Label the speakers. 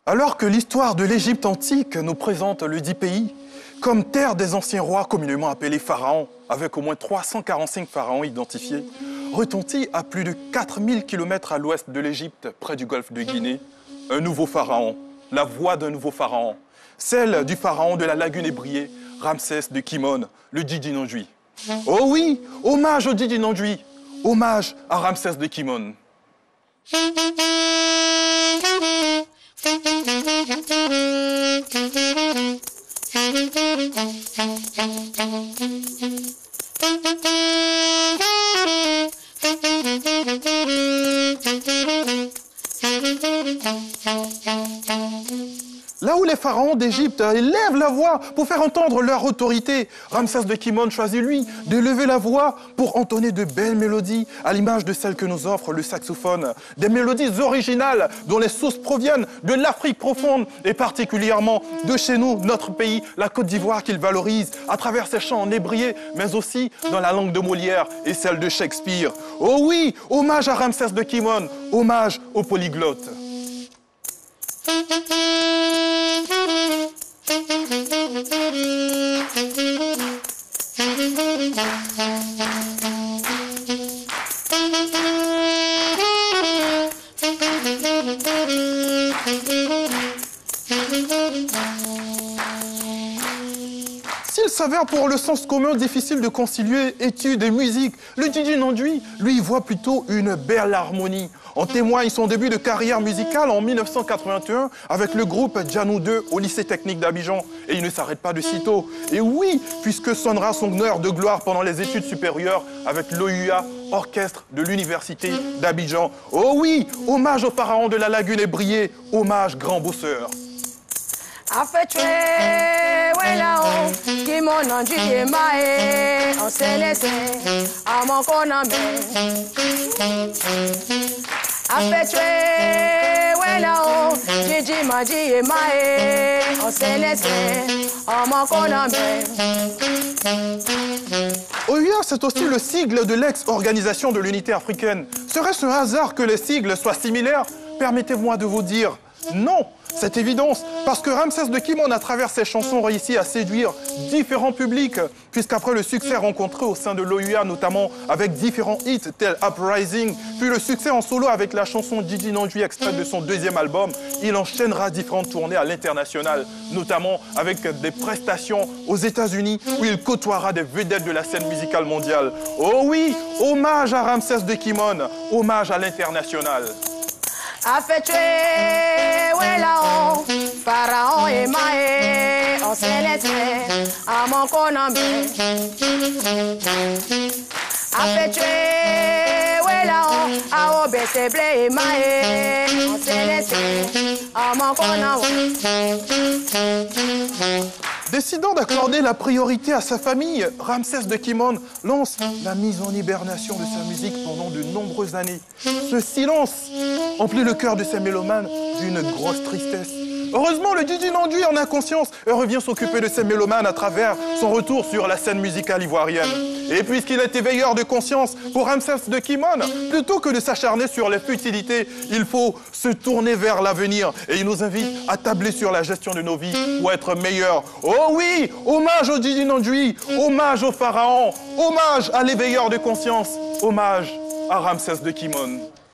Speaker 1: Alors que l'histoire de l'Égypte antique nous présente le dit pays comme terre des anciens rois communément appelés pharaons, avec au moins 345 pharaons identifiés, retentit à plus de 4000 km à l'ouest de l'Égypte, près du golfe de Guinée, un nouveau pharaon, la voix d'un nouveau pharaon, celle du pharaon de la lagune ébriée, Ramsès de Kimon, le Djidji Nandji. Oh oui, hommage au Djidji Nandji, hommage à Ramsès de Kimon. Là où les pharaons d'Égypte élèvent la voix pour faire entendre leur autorité, Ramsès de Kimon choisit, lui, de lever la voix pour entonner de belles mélodies, à l'image de celles que nous offre le saxophone. Des mélodies originales dont les sources proviennent de l'Afrique profonde et particulièrement de chez nous, notre pays, la Côte d'Ivoire, qu'il valorise à travers ses chants en ébrié, mais aussi dans la langue de Molière et celle de Shakespeare. Oh oui, hommage à Ramsès de Kimon, hommage aux polyglottes. S'il s'avère pour le sens commun difficile de concilier études et musique, le Djidji Nandji, lui, voit plutôt une belle harmonie. En témoigne son début de carrière musicale en 1981 avec le groupe Djanou 2 au lycée technique d'Abidjan. Et il ne s'arrête pas de sitôt. Et oui, puisque sonnera son heure de gloire pendant les études supérieures avec l'OUA, orchestre de l'université d'Abidjan. Oh oui, hommage au pharaon de la lagune ébriée, hommage grand bosseur.
Speaker 2: Afetwe wela ki mon Nandji mae on se laisse à mon konambe. Afetwe wela Djidji Nandji mae on se laisse à mon konambe.
Speaker 1: OUA, c'est aussi le sigle de l'ex-organisation de l'unité africaine. Serait-ce un hasard que les sigles soient similaires? Permettez-moi de vous dire non. C'est évidence, parce que Ramsès de Kimon, à travers ses chansons, réussit à séduire différents publics, puisqu'après le succès rencontré au sein de l'OUA, notamment avec différents hits tels Uprising, puis le succès en solo avec la chanson Djidji Nandji, extraite de son deuxième album, il enchaînera différentes tournées à l'international, notamment avec des prestations aux États-Unis, où il côtoiera des vedettes de la scène musicale mondiale. Oh oui, hommage à Ramsès de Kimon, hommage à l'international.
Speaker 2: Afetwe wela pharaon et mae on se laisse à mon konambe. Afetwe wela a obese ble mae on se laisse à mon konambe.
Speaker 1: Décidant d'accorder la priorité à sa famille, Ramsès de Kimon lance la mise en hibernation de sa musique pendant de nombreuses années. Ce silence emplit le cœur de ses mélomanes d'une grosse tristesse. Heureusement, le Djidji Nandji en a conscience et revient s'occuper de ses mélomanes à travers son retour sur la scène musicale ivoirienne. Et puisqu'il est éveilleur de conscience pour Ramsès de Kimon, plutôt que de s'acharner sur les futilités, il faut se tourner vers l'avenir. Et il nous invite à tabler sur la gestion de nos vies pour être meilleurs. Oh oui, hommage au Djidji Nandji, hommage au pharaon, hommage à l'éveilleur de conscience, hommage à Ramsès de Kimon.